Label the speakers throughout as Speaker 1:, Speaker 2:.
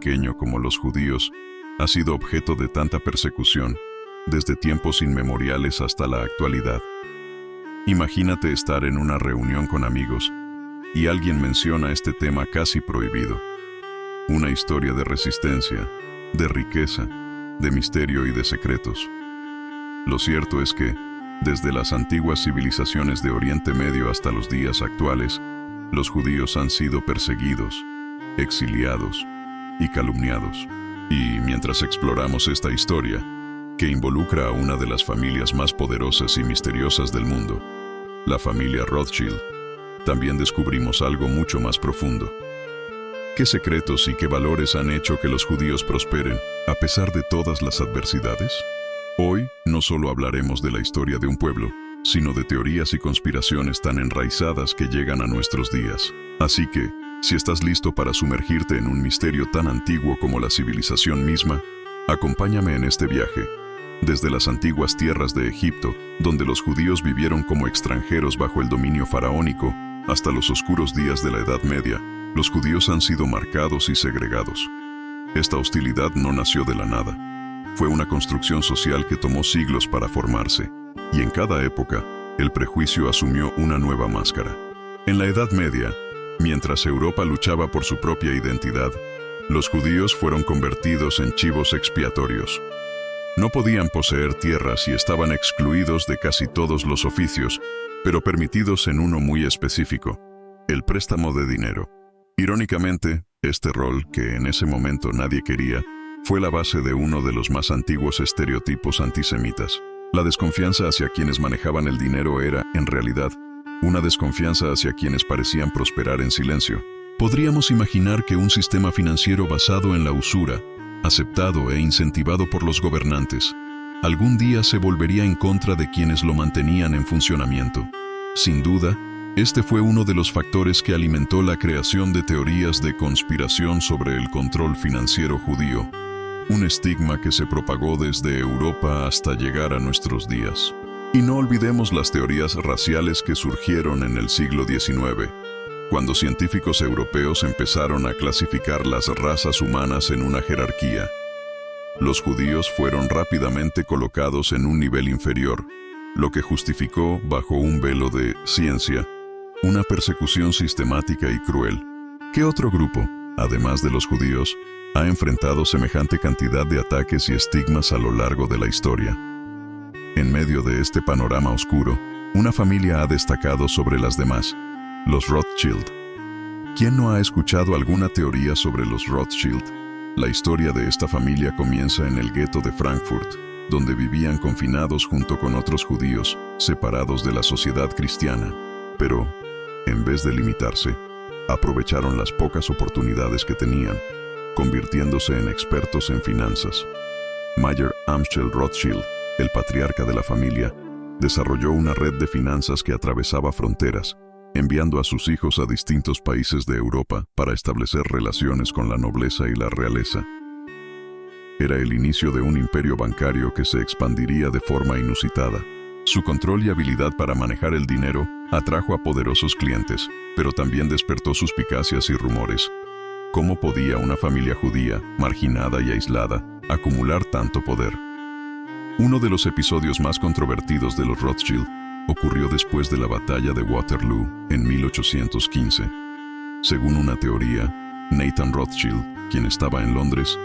Speaker 1: pequeño como los judíos ha sido objeto de tanta persecución desde tiempos inmemoriales hasta la actualidad. Imagínate estar en una reunión con amigos y alguien menciona este tema casi prohibido. Una historia de resistencia, de riqueza, de misterio y de secretos. Lo cierto es que, desde las antiguas civilizaciones de Oriente Medio hasta los días actuales, los judíos han sido perseguidos, exiliados y calumniados. Y mientras exploramos esta historia, que involucra a una de las familias más poderosas y misteriosas del mundo, la familia Rothschild, también descubrimos algo mucho más profundo. ¿Qué secretos y qué valores han hecho que los judíos prosperen a pesar de todas las adversidades? Hoy no solo hablaremos de la historia de un pueblo, sino de teorías y conspiraciones tan enraizadas que llegan a nuestros días. Así que, si estás listo para sumergirte en un misterio tan antiguo como la civilización misma, acompáñame en este viaje. Desde las antiguas tierras de Egipto, donde los judíos vivieron como extranjeros bajo el dominio faraónico, hasta los oscuros días de la Edad Media, los judíos han sido marcados y segregados. Esta hostilidad no nació de la nada. Fue una construcción social que tomó siglos para formarse, y en cada época, el prejuicio asumió una nueva máscara. En la Edad Media, mientras Europa luchaba por su propia identidad, los judíos fueron convertidos en chivos expiatorios. No podían poseer tierras y estaban excluidos de casi todos los oficios, pero permitidos en uno muy específico: el préstamo de dinero. Irónicamente, este rol, que en ese momento nadie quería, fue la base de uno de los más antiguos estereotipos antisemitas. La desconfianza hacia quienes manejaban el dinero era, en realidad, una desconfianza hacia quienes parecían prosperar en silencio. Podríamos imaginar que un sistema financiero basado en la usura, aceptado e incentivado por los gobernantes, algún día se volvería en contra de quienes lo mantenían en funcionamiento. Sin duda, este fue uno de los factores que alimentó la creación de teorías de conspiración sobre el control financiero judío, un estigma que se propagó desde Europa hasta llegar a nuestros días. Y no olvidemos las teorías raciales que surgieron en el siglo XIX, cuando científicos europeos empezaron a clasificar las razas humanas en una jerarquía. Los judíos fueron rápidamente colocados en un nivel inferior, lo que justificó, bajo un velo de ciencia, una persecución sistemática y cruel. ¿Qué otro grupo, además de los judíos, ha enfrentado semejante cantidad de ataques y estigmas a lo largo de la historia? En medio de este panorama oscuro, una familia ha destacado sobre las demás: los Rothschild. ¿Quién no ha escuchado alguna teoría sobre los Rothschild? La historia de esta familia comienza en el gueto de Frankfurt, donde vivían confinados junto con otros judíos, separados de la sociedad cristiana. Pero, en vez de limitarse, aprovecharon las pocas oportunidades que tenían, convirtiéndose en expertos en finanzas. Mayer Amschel Rothschild, el patriarca de la familia, desarrolló una red de finanzas que atravesaba fronteras, enviando a sus hijos a distintos países de Europa para establecer relaciones con la nobleza y la realeza. Era el inicio de un imperio bancario que se expandiría de forma inusitada. Su control y habilidad para manejar el dinero atrajo a poderosos clientes, pero también despertó suspicacias y rumores. ¿Cómo podía una familia judía, marginada y aislada, acumular tanto poder? Uno de los episodios más controvertidos de los Rothschild ocurrió después de la batalla de Waterloo en 1815. Según una teoría, Nathan Rothschild, quien estaba en Londres,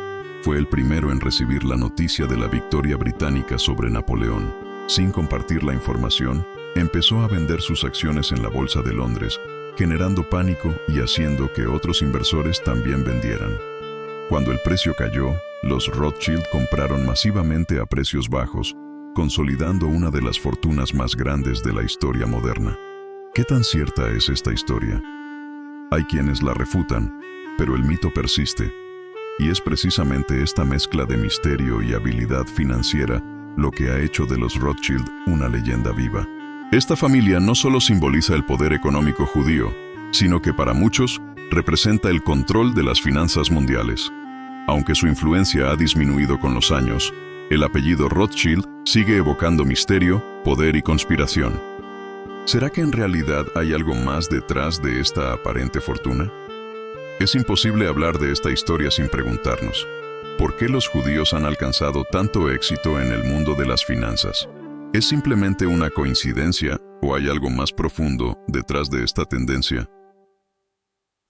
Speaker 1: fue el primero en recibir la noticia de la victoria británica sobre Napoleón. Sin compartir la información, empezó a vender sus acciones en la Bolsa de Londres, generando pánico y haciendo que otros inversores también vendieran. Cuando el precio cayó, los Rothschild compraron masivamente a precios bajos, consolidando una de las fortunas más grandes de la historia moderna. ¿Qué tan cierta es esta historia? Hay quienes la refutan, pero el mito persiste, y es precisamente esta mezcla de misterio y habilidad financiera lo que ha hecho de los Rothschild una leyenda viva. Esta familia no solo simboliza el poder económico judío, sino que para muchos representa el control de las finanzas mundiales. Aunque su influencia ha disminuido con los años, el apellido Rothschild sigue evocando misterio, poder y conspiración. ¿Será que en realidad hay algo más detrás de esta aparente fortuna? Es imposible hablar de esta historia sin preguntarnos, ¿por qué los judíos han alcanzado tanto éxito en el mundo de las finanzas? ¿Es simplemente una coincidencia o hay algo más profundo detrás de esta tendencia?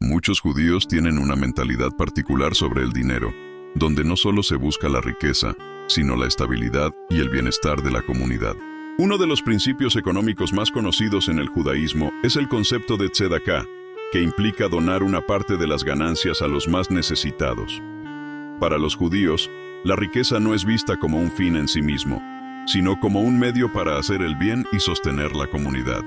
Speaker 1: Muchos judíos tienen una mentalidad particular sobre el dinero, donde no solo se busca la riqueza, sino la estabilidad y el bienestar de la comunidad. Uno de los principios económicos más conocidos en el judaísmo es el concepto de tzedaká, que implica donar una parte de las ganancias a los más necesitados. Para los judíos, la riqueza no es vista como un fin en sí mismo, sino como un medio para hacer el bien y sostener la comunidad.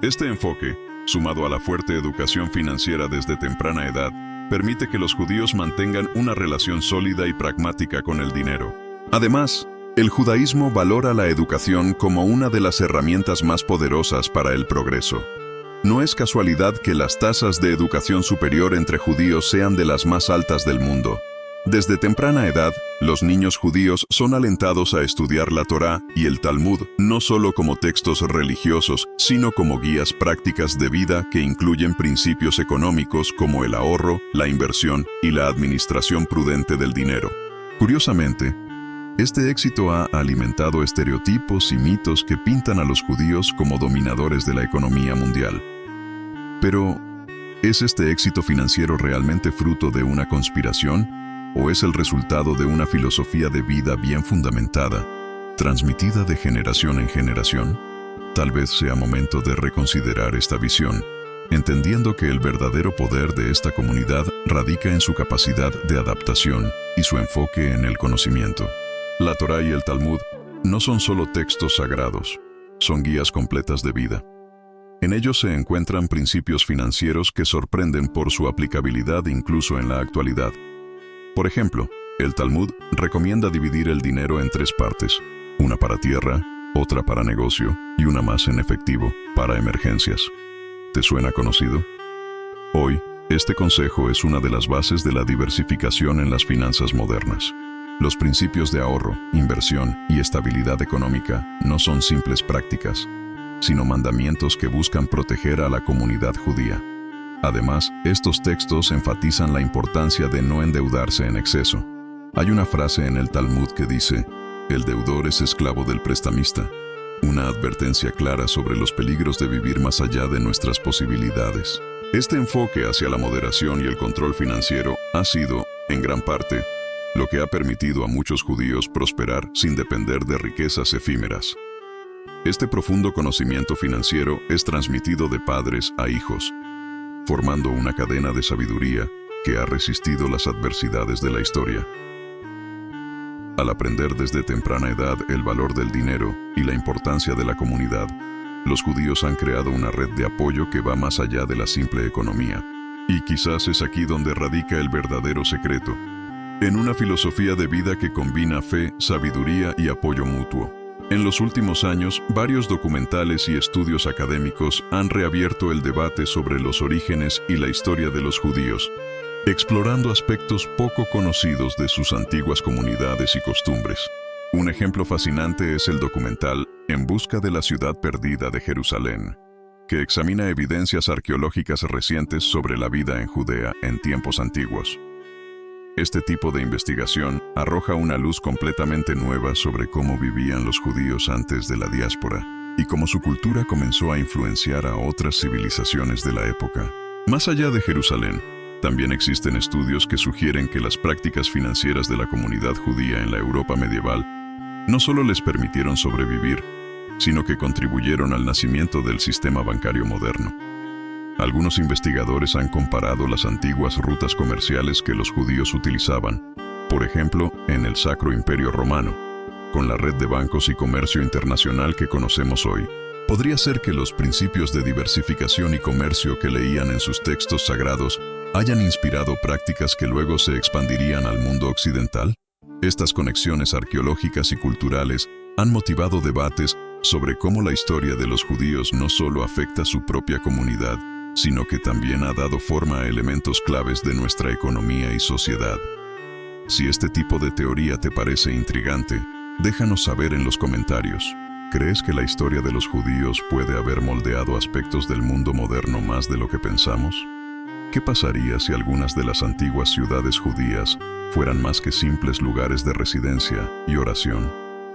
Speaker 1: Este enfoque, sumado a la fuerte educación financiera desde temprana edad, permite que los judíos mantengan una relación sólida y pragmática con el dinero. Además, el judaísmo valora la educación como una de las herramientas más poderosas para el progreso. No es casualidad que las tasas de educación superior entre judíos sean de las más altas del mundo. Desde temprana edad, los niños judíos son alentados a estudiar la Torá y el Talmud no solo como textos religiosos, sino como guías prácticas de vida que incluyen principios económicos como el ahorro, la inversión y la administración prudente del dinero. Curiosamente, este éxito ha alimentado estereotipos y mitos que pintan a los judíos como dominadores de la economía mundial. Pero, ¿es este éxito financiero realmente fruto de una conspiración? ¿O es el resultado de una filosofía de vida bien fundamentada, transmitida de generación en generación? Tal vez sea momento de reconsiderar esta visión, entendiendo que el verdadero poder de esta comunidad radica en su capacidad de adaptación y su enfoque en el conocimiento. La Torá y el Talmud no son solo textos sagrados, son guías completas de vida. En ellos se encuentran principios financieros que sorprenden por su aplicabilidad incluso en la actualidad. Por ejemplo, el Talmud recomienda dividir el dinero en 3 partes, una para tierra, otra para negocio y una más en efectivo, para emergencias. ¿Te suena conocido? Hoy, este consejo es una de las bases de la diversificación en las finanzas modernas. Los principios de ahorro, inversión y estabilidad económica no son simples prácticas, sino mandamientos que buscan proteger a la comunidad judía. Además, estos textos enfatizan la importancia de no endeudarse en exceso. Hay una frase en el Talmud que dice, «El deudor es esclavo del prestamista», una advertencia clara sobre los peligros de vivir más allá de nuestras posibilidades. Este enfoque hacia la moderación y el control financiero ha sido, en gran parte, lo que ha permitido a muchos judíos prosperar sin depender de riquezas efímeras. Este profundo conocimiento financiero es transmitido de padres a hijos, formando una cadena de sabiduría que ha resistido las adversidades de la historia. Al aprender desde temprana edad el valor del dinero y la importancia de la comunidad, los judíos han creado una red de apoyo que va más allá de la simple economía. Y quizás es aquí donde radica el verdadero secreto, en una filosofía de vida que combina fe, sabiduría y apoyo mutuo. En los últimos años, varios documentales y estudios académicos han reabierto el debate sobre los orígenes y la historia de los judíos, explorando aspectos poco conocidos de sus antiguas comunidades y costumbres. Un ejemplo fascinante es el documental En busca de la ciudad perdida de Jerusalén, que examina evidencias arqueológicas recientes sobre la vida en Judea en tiempos antiguos. Este tipo de investigación arroja una luz completamente nueva sobre cómo vivían los judíos antes de la diáspora y cómo su cultura comenzó a influenciar a otras civilizaciones de la época. Más allá de Jerusalén, también existen estudios que sugieren que las prácticas financieras de la comunidad judía en la Europa medieval no solo les permitieron sobrevivir, sino que contribuyeron al nacimiento del sistema bancario moderno. Algunos investigadores han comparado las antiguas rutas comerciales que los judíos utilizaban, por ejemplo, en el Sacro Imperio Romano, con la red de bancos y comercio internacional que conocemos hoy. ¿Podría ser que los principios de diversificación y comercio que leían en sus textos sagrados hayan inspirado prácticas que luego se expandirían al mundo occidental? Estas conexiones arqueológicas y culturales han motivado debates sobre cómo la historia de los judíos no solo afecta a su propia comunidad, sino que también ha dado forma a elementos claves de nuestra economía y sociedad. Si este tipo de teoría te parece intrigante, déjanos saber en los comentarios. ¿Crees que la historia de los judíos puede haber moldeado aspectos del mundo moderno más de lo que pensamos? ¿Qué pasaría si algunas de las antiguas ciudades judías fueran más que simples lugares de residencia y oración?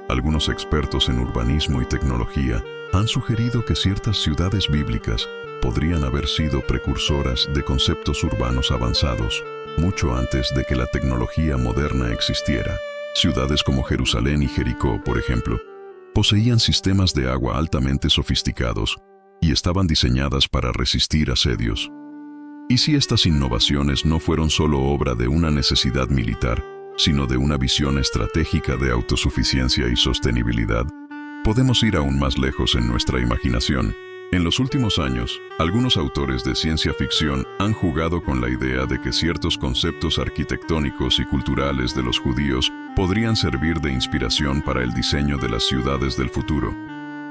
Speaker 1: Algunos expertos en urbanismo y tecnología han sugerido que ciertas ciudades bíblicas podrían haber sido precursoras de conceptos urbanos avanzados, mucho antes de que la tecnología moderna existiera. Ciudades como Jerusalén y Jericó, por ejemplo, poseían sistemas de agua altamente sofisticados y estaban diseñadas para resistir asedios. ¿Y si estas innovaciones no fueron solo obra de una necesidad militar, sino de una visión estratégica de autosuficiencia y sostenibilidad? Podemos ir aún más lejos en nuestra imaginación. En los últimos años, algunos autores de ciencia ficción han jugado con la idea de que ciertos conceptos arquitectónicos y culturales de los judíos podrían servir de inspiración para el diseño de las ciudades del futuro.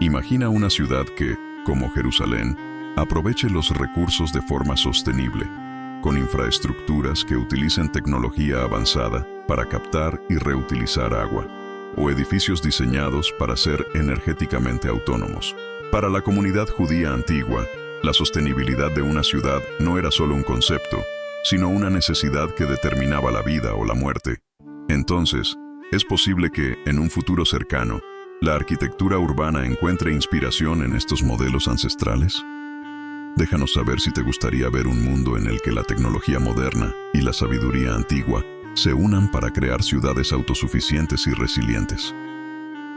Speaker 1: Imagina una ciudad que, como Jerusalén, aproveche los recursos de forma sostenible, con infraestructuras que utilicen tecnología avanzada para captar y reutilizar agua, o edificios diseñados para ser energéticamente autónomos. Para la comunidad judía antigua, la sostenibilidad de una ciudad no era solo un concepto, sino una necesidad que determinaba la vida o la muerte. Entonces, es posible que, en un futuro cercano, la arquitectura urbana encuentre inspiración en estos modelos ancestrales. Déjanos saber si te gustaría ver un mundo en el que la tecnología moderna y la sabiduría antigua se unan para crear ciudades autosuficientes y resilientes.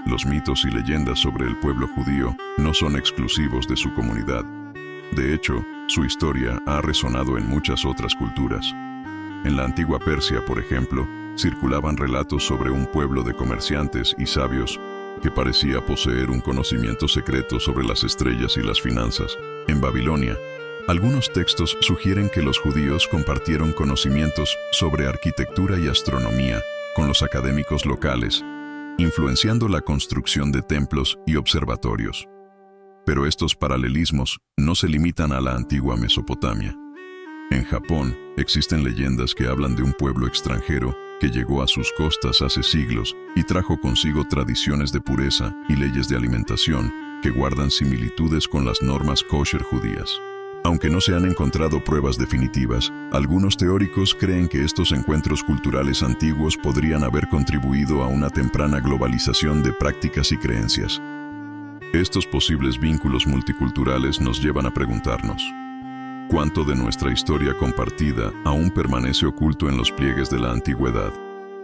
Speaker 1: Los mitos y leyendas sobre el pueblo judío no son exclusivos de su comunidad. De hecho, su historia ha resonado en muchas otras culturas. En la antigua Persia, por ejemplo, circulaban relatos sobre un pueblo de comerciantes y sabios que parecía poseer un conocimiento secreto sobre las estrellas y las finanzas. En Babilonia, algunos textos sugieren que los judíos compartieron conocimientos sobre arquitectura y astronomía con los académicos locales, influenciando la construcción de templos y observatorios. Pero estos paralelismos no se limitan a la antigua Mesopotamia. En Japón, existen leyendas que hablan de un pueblo extranjero que llegó a sus costas hace siglos y trajo consigo tradiciones de pureza y leyes de alimentación que guardan similitudes con las normas kosher judías. Aunque no se han encontrado pruebas definitivas, algunos teóricos creen que estos encuentros culturales antiguos podrían haber contribuido a una temprana globalización de prácticas y creencias. Estos posibles vínculos multiculturales nos llevan a preguntarnos: ¿cuánto de nuestra historia compartida aún permanece oculto en los pliegues de la antigüedad?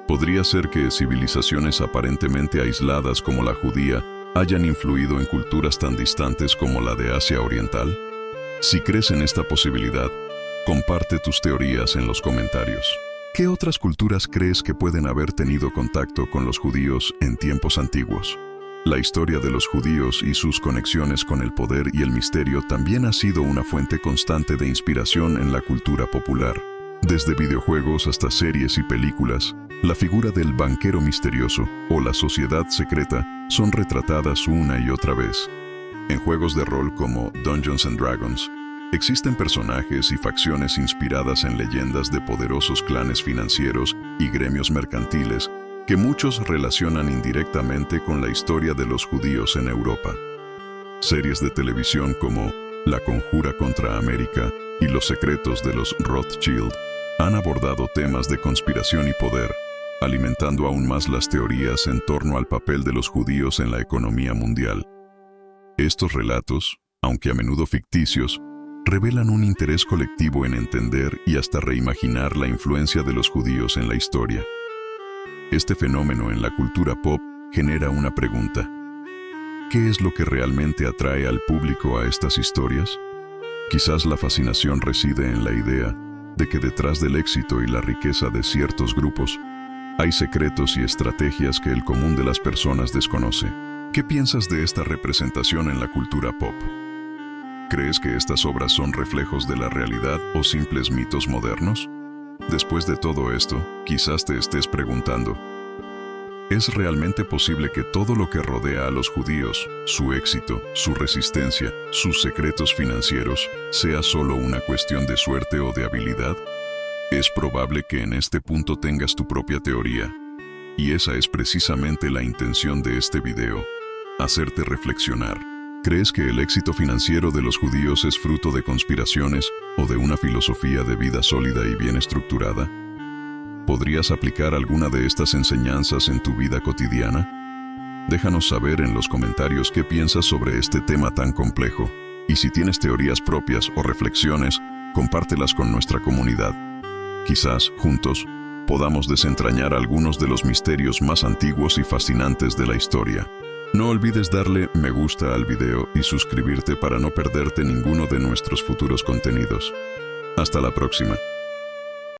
Speaker 1: ¿Podría ser que civilizaciones aparentemente aisladas como la judía hayan influido en culturas tan distantes como la de Asia Oriental? Si crees en esta posibilidad, comparte tus teorías en los comentarios. ¿Qué otras culturas crees que pueden haber tenido contacto con los judíos en tiempos antiguos? La historia de los judíos y sus conexiones con el poder y el misterio también ha sido una fuente constante de inspiración en la cultura popular. Desde videojuegos hasta series y películas, la figura del banquero misterioso o la sociedad secreta son retratadas una y otra vez. En juegos de rol como Dungeons & Dragons, existen personajes y facciones inspiradas en leyendas de poderosos clanes financieros y gremios mercantiles que muchos relacionan indirectamente con la historia de los judíos en Europa. Series de televisión como La Conjura contra América y Los secretos de los Rothschild han abordado temas de conspiración y poder, alimentando aún más las teorías en torno al papel de los judíos en la economía mundial. Estos relatos, aunque a menudo ficticios, revelan un interés colectivo en entender y hasta reimaginar la influencia de los judíos en la historia. Este fenómeno en la cultura pop genera una pregunta: ¿qué es lo que realmente atrae al público a estas historias? Quizás la fascinación reside en la idea de que detrás del éxito y la riqueza de ciertos grupos hay secretos y estrategias que el común de las personas desconoce. ¿Qué piensas de esta representación en la cultura pop? ¿Crees que estas obras son reflejos de la realidad o simples mitos modernos? Después de todo esto, quizás te estés preguntando: ¿es realmente posible que todo lo que rodea a los judíos, su éxito, su resistencia, sus secretos financieros, sea solo una cuestión de suerte o de habilidad? Es probable que en este punto tengas tu propia teoría, y esa es precisamente la intención de este video: hacerte reflexionar. ¿Crees que el éxito financiero de los judíos es fruto de conspiraciones o de una filosofía de vida sólida y bien estructurada? ¿Podrías aplicar alguna de estas enseñanzas en tu vida cotidiana? Déjanos saber en los comentarios qué piensas sobre este tema tan complejo, y si tienes teorías propias o reflexiones, compártelas con nuestra comunidad. Quizás, juntos, podamos desentrañar algunos de los misterios más antiguos y fascinantes de la historia. No olvides darle me gusta al video y suscribirte para no perderte ninguno de nuestros futuros contenidos. Hasta la próxima.